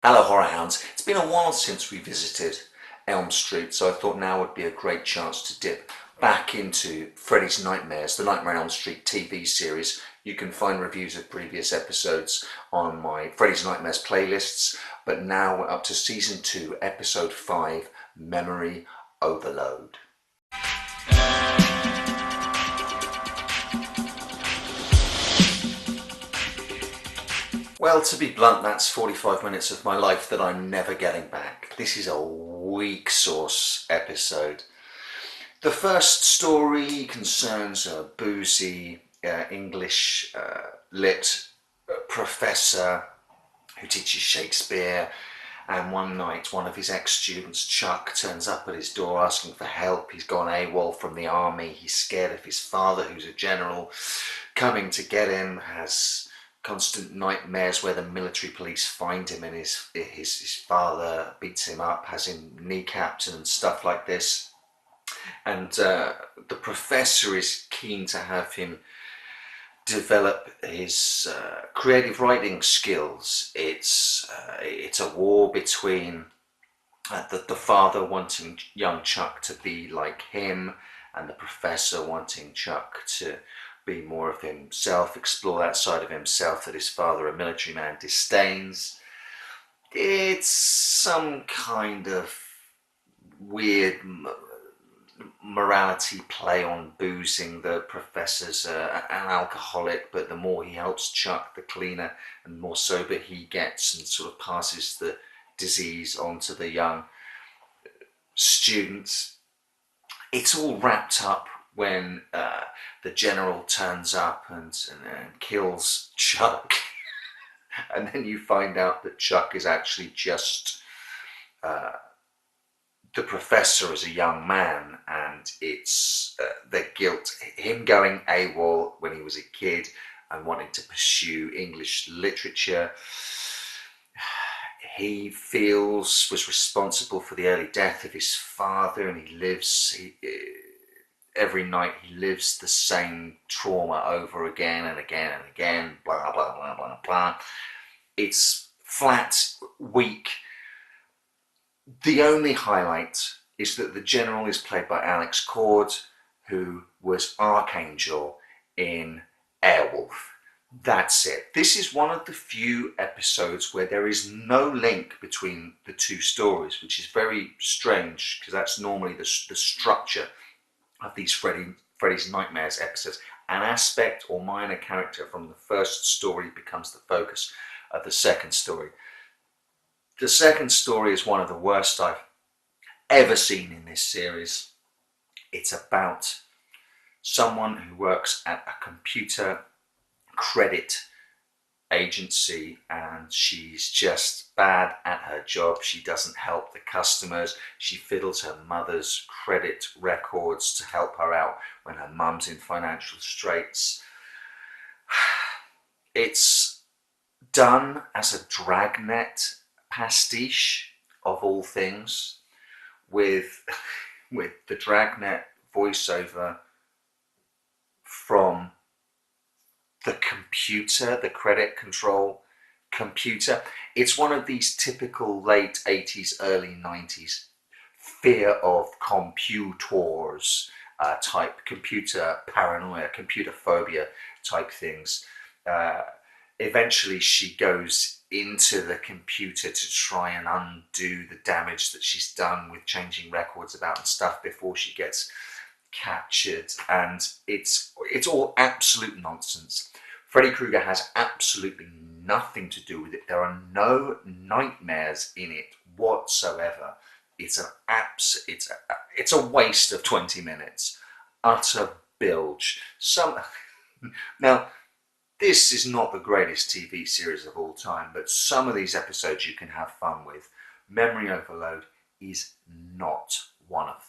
Hello Horror Hounds. It's been a while since we visited Elm Street, so I thought now would be a great chance to dip back into Freddy's Nightmares, the Nightmare on Elm Street TV series. You can find reviews of previous episodes on my Freddy's Nightmares playlists, but now we're up to Season 2, Episode 5, Memory Overload. Well, to be blunt, that's 45 minutes of my life that I'm never getting back. This is a weak sauce episode. The first story concerns a boozy English lit professor who teaches Shakespeare, and one night one of his ex-students, Chuck, turns up at his door asking for help. He's gone AWOL from the army. He's scared of his father, who's a general, coming to get him, has constant nightmares where the military police find him and his father beats him up, has him kneecapped and stuff like this. And the professor is keen to have him develop his creative writing skills. It's a war between the father wanting young Chuck to be like him, and the professor wanting Chuck to be more of himself, explore that side of himself that his father, a military man, disdains. It's some kind of weird morality play on boozing. The professor's an alcoholic, but the more he helps Chuck, the cleaner and more sober he gets, and sort of passes the disease on to the young students. It's all wrapped up when the general turns up and kills Chuck. And then you find out that Chuck is actually just the professor as a young man, and it's the guilt, him going AWOL when he was a kid and wanting to pursue English literature. He feels was responsible for the early death of his father, and every night he lives the same trauma over again and again and again, blah, blah, blah, blah, blah. It's flat, weak. The only highlight is that the general is played by Alex Cord, who was Archangel in Airwolf. That's it. This is one of the few episodes where there is no link between the two stories, which is very strange because that's normally the structure of these Freddy's Nightmares episodes. An aspect or minor character from the first story becomes the focus of the second story. The second story is one of the worst I've ever seen in this series. It's about someone who works at a computer credit agency, and she's just bad at her job. She doesn't help the customers. She fiddles her mother's credit records to help her out when her mum's in financial straits. It's done as a dragnet pastiche of all things, with the dragnet voiceover from the computer, the credit control computer. It's one of these typical late 80s, early 90s fear of computers type, computer paranoia, computer phobia type things. Eventually she goes into the computer to try and undo the damage that she's done with changing records about and stuff before she gets captured, and it's all absolute nonsense. Freddy Krueger has absolutely nothing to do with it. There are no nightmares in it whatsoever. It's a waste of 20 minutes. Utter bilge. Now, this is not the greatest TV series of all time, but some of these episodes you can have fun with. Memory Overload is not one of them.